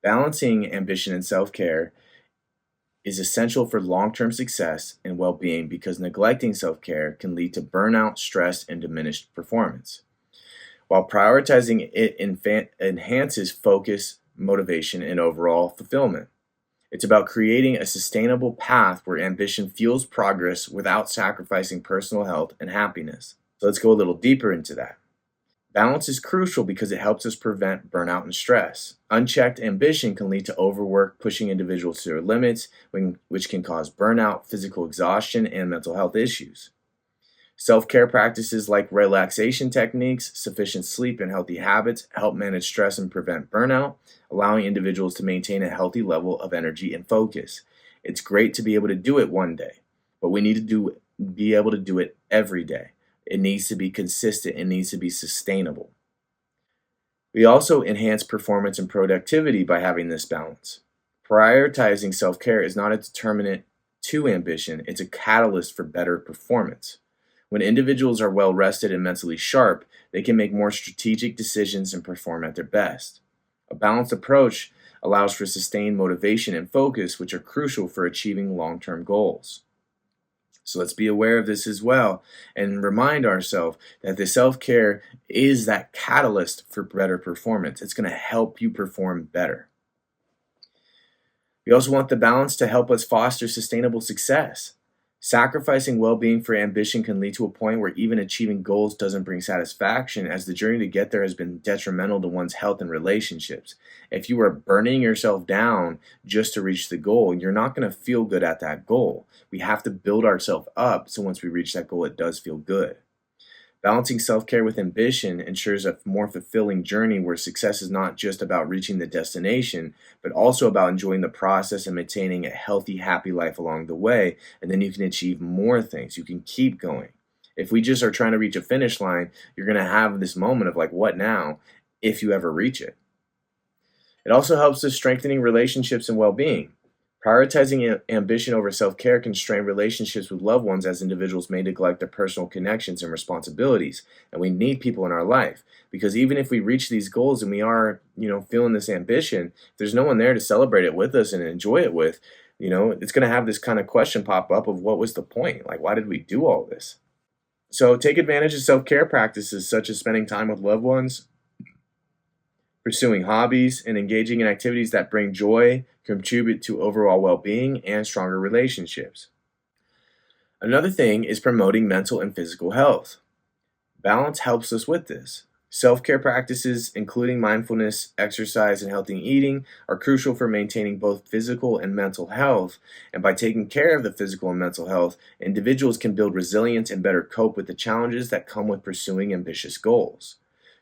Balancing ambition and self-care is essential for long-term success and well-being because neglecting self-care can lead to burnout, stress, and diminished performance. While prioritizing it enhances focus, motivation, and overall fulfillment. It's about creating a sustainable path where ambition fuels progress without sacrificing personal health and happiness. So let's go a little deeper into that. Balance is crucial because it helps us prevent burnout and stress. Unchecked ambition can lead to overwork, pushing individuals to their limits, which can cause burnout, physical exhaustion, and mental health issues. Self-care practices like relaxation techniques, sufficient sleep, and healthy habits help manage stress and prevent burnout, allowing individuals to maintain a healthy level of energy and focus. It's great to be able to do it one day, but we need to be able to do it every day. It needs to be consistent. It needs to be sustainable. We also enhance performance and productivity by having this balance. Prioritizing self-care is not a determinant to ambition, it's a catalyst for better performance. When individuals are well rested and mentally sharp, they can make more strategic decisions and perform at their best. A balanced approach allows for sustained motivation and focus, which are crucial for achieving long-term goals. So let's be aware of this as well and remind ourselves that the self-care is that catalyst for better performance. It's going to help you perform better. We also want the balance to help us foster sustainable success. Sacrificing well-being for ambition can lead to a point where even achieving goals doesn't bring satisfaction, as the journey to get there has been detrimental to one's health and relationships. If you are burning yourself down just to reach the goal, you're not going to feel good at that goal. We have to build ourselves up so once we reach that goal, it does feel good. Balancing self-care with ambition ensures a more fulfilling journey where success is not just about reaching the destination, but also about enjoying the process and maintaining a healthy, happy life along the way, and then you can achieve more things. You can keep going. If we just are trying to reach a finish line, you're going to have this moment of like, what now, if you ever reach it. It also helps with strengthening relationships and well-being. Prioritizing ambition over self-care can strain relationships with loved ones, as individuals may neglect their personal connections and responsibilities. And we need people in our life, because even if we reach these goals and we are, feeling this ambition, if there's no one there to celebrate it with us and enjoy it with, it's going to have this kind of question pop up of what was the point? Like, why did we do all this? So take advantage of self-care practices such as spending time with loved ones, pursuing hobbies, and engaging in activities that bring joy, contribute to overall well-being and stronger relationships. Another thing is promoting mental and physical health. Balance helps us with this. Self-care practices, including mindfulness, exercise, and healthy eating, are crucial for maintaining both physical and mental health. And by taking care of the physical and mental health, individuals can build resilience and better cope with the challenges that come with pursuing ambitious goals.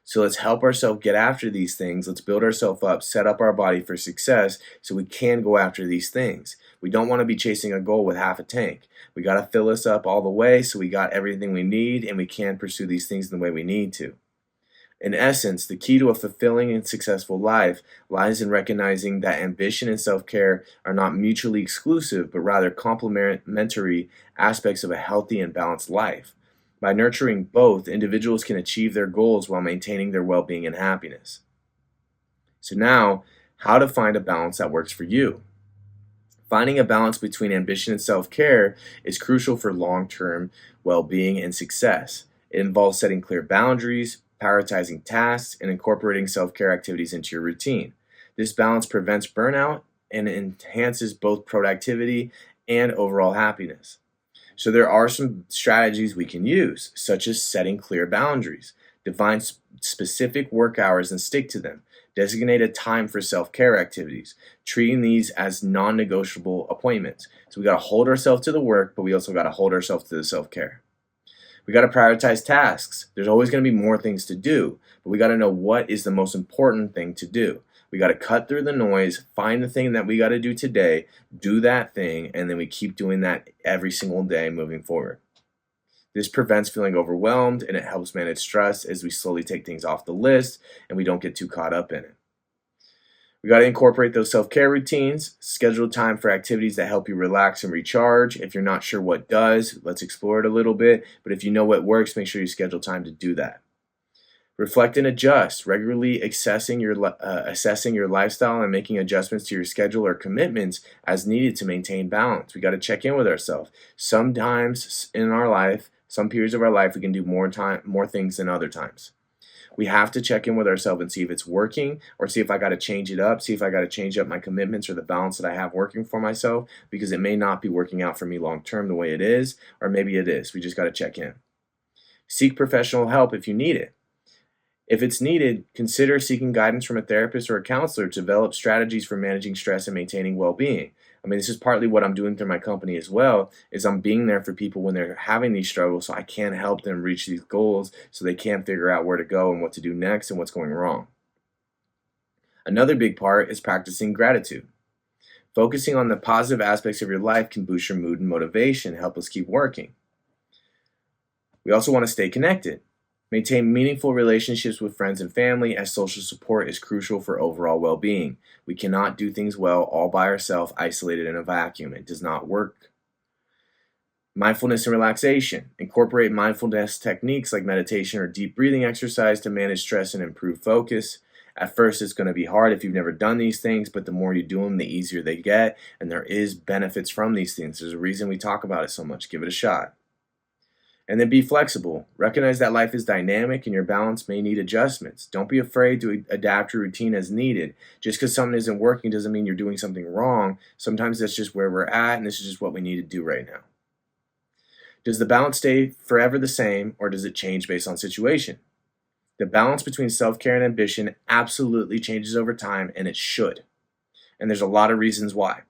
So let's help ourselves get after these things. Let's build ourselves up, set up our body for success so we can go after these things. We don't want to be chasing a goal with half a tank. We got to fill us up all the way so we got everything we need and we can pursue these things the way we need to. In essence, the key to a fulfilling and successful life lies in recognizing that ambition and self-care are not mutually exclusive, but rather complementary aspects of a healthy and balanced life. By nurturing both, individuals can achieve their goals while maintaining their well-being and happiness. So now, how to find a balance that works for you. Finding a balance between ambition and self-care is crucial for long-term well-being and success. It involves setting clear boundaries, prioritizing tasks, and incorporating self-care activities into your routine. This balance prevents burnout and enhances both productivity and overall happiness. So there are some strategies we can use, such as setting clear boundaries. Define specific work hours and stick to them. Designate a time for self-care activities, treating these as non-negotiable appointments. So we got to hold ourselves to the work, but we also got to hold ourselves to the self-care. We got to prioritize tasks. There's always going to be more things to do, but we got to know what is the most important thing to do. We got to cut through the noise, find the thing that we got to do today, do that thing, and then we keep doing that every single day moving forward. This prevents feeling overwhelmed, and it helps manage stress as we slowly take things off the list and we don't get too caught up in it. We got to incorporate those self-care routines, schedule time for activities that help you relax and recharge. If you're not sure what does, let's explore it a little bit, but if you know what works, make sure you schedule time to do that. Reflect and adjust, regularly assessing your lifestyle and making adjustments to your schedule or commitments as needed to maintain balance. We got to check in with ourselves. Sometimes in our life, some periods of our life, we can do more things than other times. We have to check in with ourselves and see if it's working, or see if I got to change it up, see if I got to change up my commitments or the balance that I have working for myself, because it may not be working out for me long term the way it is, or maybe it is. We just got to check in. Seek professional help if you need it. If it's needed, consider seeking guidance from a therapist or a counselor to develop strategies for managing stress and maintaining well-being. I mean, this is partly what I'm doing through my company as well, is I'm being there for people when they're having these struggles so I can help them reach these goals so they can figure out where to go and what to do next and what's going wrong. Another big part is practicing gratitude. Focusing on the positive aspects of your life can boost your mood and motivation, help us keep working. We also want to stay connected. Maintain meaningful relationships with friends and family, as social support is crucial for overall well-being. We cannot do things well all by ourselves, isolated in a vacuum. It does not work. Mindfulness and relaxation. Incorporate mindfulness techniques like meditation or deep breathing exercise to manage stress and improve focus. At first, it's going to be hard if you've never done these things, but the more you do them, the easier they get, and there is benefits from these things. There's a reason we talk about it so much. Give it a shot. And then be flexible. Recognize that life is dynamic and your balance may need adjustments. Don't be afraid to adapt your routine as needed. Just because something isn't working doesn't mean you're doing something wrong. Sometimes that's just where we're at, and this is just what we need to do right now. Does the balance stay forever the same, or does it change based on situation? The balance between self-care and ambition absolutely changes over time, and it should. And there's a lot of reasons why.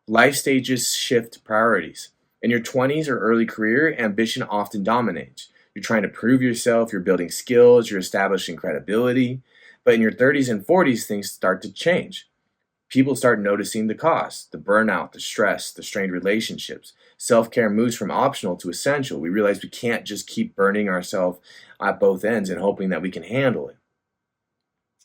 Life stages shift priorities. In your 20s or early career, ambition often dominates. You're trying to prove yourself, you're building skills, you're establishing credibility. But in your 30s and 40s, things start to change. People start noticing the cost, the burnout, the stress, the strained relationships. Self-care moves from optional to essential. We realize we can't just keep burning ourselves at both ends and hoping that we can handle it.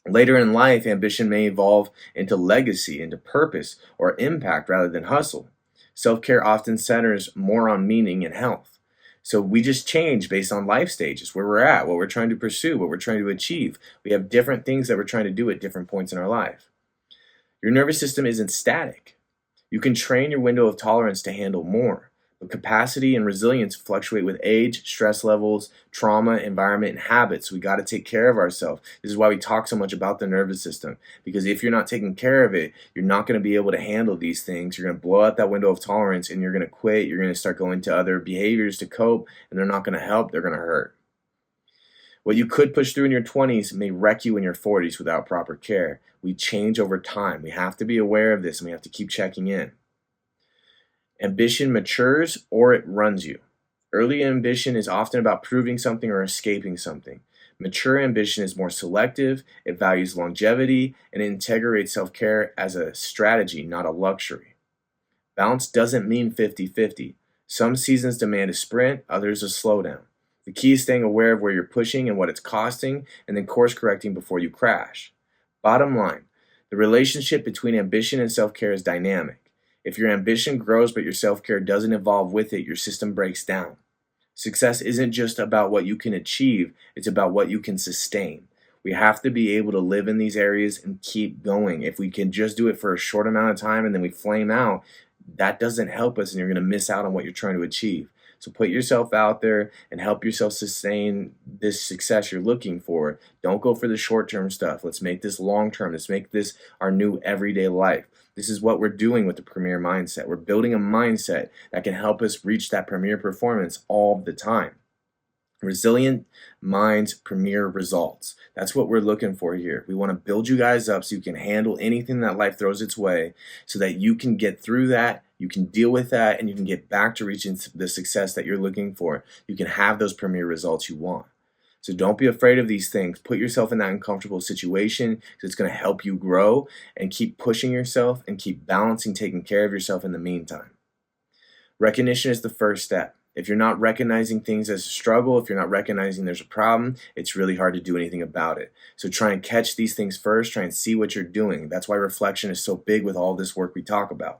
Later in life, ambition may evolve into legacy, into purpose, or impact rather than hustle. Self-care often centers more on meaning and health. So we just change based on life stages, where we're at, what we're trying to pursue, what we're trying to achieve. We have different things that we're trying to do at different points in our life. Your nervous system isn't static. You can train your window of tolerance to handle more. But capacity and resilience fluctuate with age, stress levels, trauma, environment, and habits. We got to take care of ourselves. This is why we talk so much about the nervous system. Because if you're not taking care of it, you're not going to be able to handle these things. You're going to blow out that window of tolerance and you're going to quit. You're going to start going to other behaviors to cope, and they're not going to help. They're going to hurt. What you could push through in your 20s may wreck you in your 40s without proper care. We change over time. We have to be aware of this, and we have to keep checking in. Ambition matures or it runs you. Early ambition is often about proving something or escaping something. Mature ambition is more selective, it values longevity, and it integrates self-care as a strategy, not a luxury. Balance doesn't mean 50-50. Some seasons demand a sprint, others a slowdown. The key is staying aware of where you're pushing and what it's costing, and then course correcting before you crash. Bottom line, the relationship between ambition and self-care is dynamic. If your ambition grows but your self-care doesn't evolve with it, your system breaks down. Success isn't just about what you can achieve, it's about what you can sustain. We have to be able to live in these areas and keep going. If we can just do it for a short amount of time and then we flame out, that doesn't help us and you're going to miss out on what you're trying to achieve. So put yourself out there and help yourself sustain this success you're looking for. Don't go for the short-term stuff. Let's make this long-term. Let's make this our new everyday life. This is what we're doing with the Premier Mindset. We're building a mindset that can help us reach that premier performance all the time. Resilient minds, premier results. That's what we're looking for here. We want to build you guys up so you can handle anything that life throws its way so that you can get through that, you can deal with that, and you can get back to reaching the success that you're looking for. You can have those premier results you want. So don't be afraid of these things. Put yourself in that uncomfortable situation because it's going to help you grow and keep pushing yourself and keep balancing, taking care of yourself in the meantime. Recognition is the first step. If you're not recognizing things as a struggle, if you're not recognizing there's a problem, it's really hard to do anything about it. So try and catch these things first. Try and see what you're doing. That's why reflection is so big with all this work we talk about.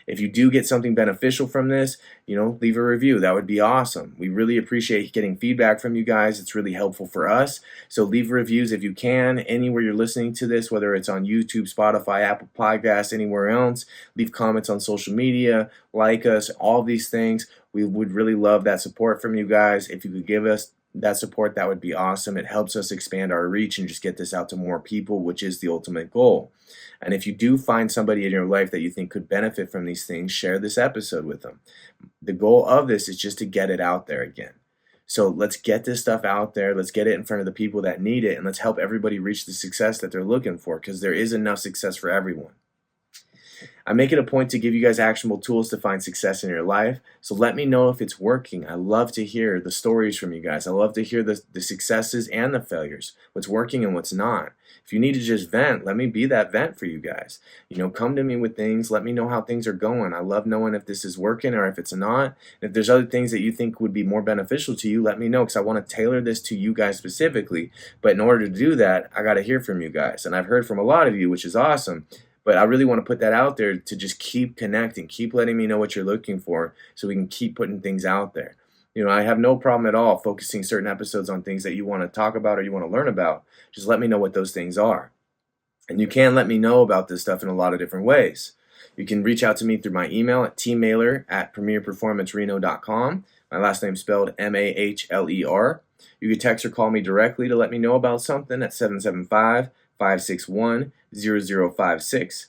If you do get something beneficial from this, leave a review. That would be awesome. We really appreciate getting feedback from you guys. It's really helpful for us. So leave reviews if you can, anywhere you're listening to this, whether it's on YouTube, Spotify, Apple Podcasts, anywhere else. Leave comments on social media, like us, all these things. We would really love that support from you guys. If you could give us that support, that would be awesome. It helps us expand our reach and just get this out to more people, which is the ultimate goal. And if you do find somebody in your life that you think could benefit from these things, share this episode with them. The goal of this is just to get it out there again. So let's get this stuff out there. Let's get it in front of the people that need it, and let's help everybody reach the success that they're looking for, because there is enough success for everyone. I make it a point to give you guys actionable tools to find success in your life. So let me know if it's working. I love to hear the stories from you guys. I love to hear the successes and the failures, what's working and what's not. If you need to just vent, let me be that vent for you guys. Come to me with things. Let me know how things are going. I love knowing if this is working or if it's not. And if there's other things that you think would be more beneficial to you, let me know, because I want to tailor this to you guys specifically. But in order to do that, I got to hear from you guys. And I've heard from a lot of you, which is awesome. But I really want to put that out there to just keep connecting, keep letting me know what you're looking for so we can keep putting things out there. I have no problem at all focusing certain episodes on things that you want to talk about or you want to learn about. Just let me know what those things are. And you can let me know about this stuff in a lot of different ways. You can reach out to me through my email at tmailer@premierperformancereno.com. My last name spelled Mahler. You can text or call me directly to let me know about something at 775-561-0056.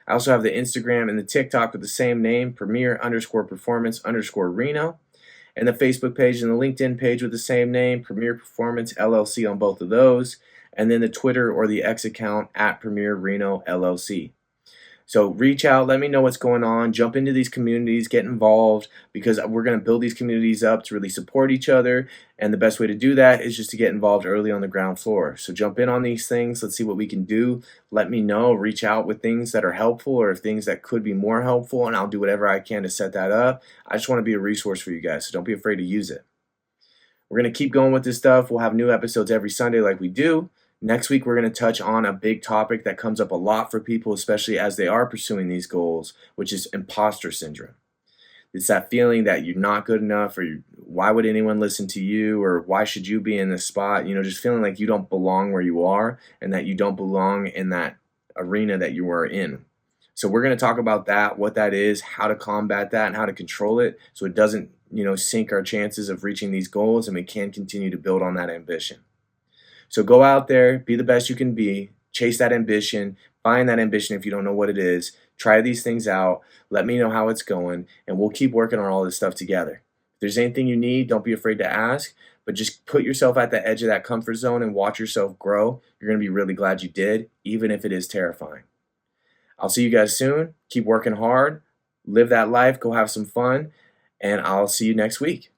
I also have the Instagram and the TikTok with the same name, Premier_Performance_Reno, and the Facebook page and the LinkedIn page with the same name, Premier Performance LLC, on both of those, and then the Twitter or the X account at Premier Reno LLC. So reach out, let me know what's going on, jump into these communities, get involved, because we're going to build these communities up to really support each other. And the best way to do that is just to get involved early on the ground floor. So jump in on these things. Let's see what we can do. Let me know, reach out with things that are helpful or things that could be more helpful, and I'll do whatever I can to set that up. I just want to be a resource for you guys, so don't be afraid to use it. We're going to keep going with this stuff. We'll have new episodes every Sunday like we do. Next week, we're going to touch on a big topic that comes up a lot for people, especially as they are pursuing these goals, which is imposter syndrome. It's that feeling that you're not good enough, or why would anyone listen to you, or why should you be in this spot? Just feeling like you don't belong where you are and that you don't belong in that arena that you are in. So we're going to talk about that, what that is, how to combat that, and how to control it so it doesn't, sink our chances of reaching these goals, and we can continue to build on that ambition. So go out there, be the best you can be, chase that ambition, find that ambition if you don't know what it is, try these things out, let me know how it's going, and we'll keep working on all this stuff together. If there's anything you need, don't be afraid to ask, but just put yourself at the edge of that comfort zone and watch yourself grow. You're going to be really glad you did, even if it is terrifying. I'll see you guys soon. Keep working hard, live that life, go have some fun, and I'll see you next week.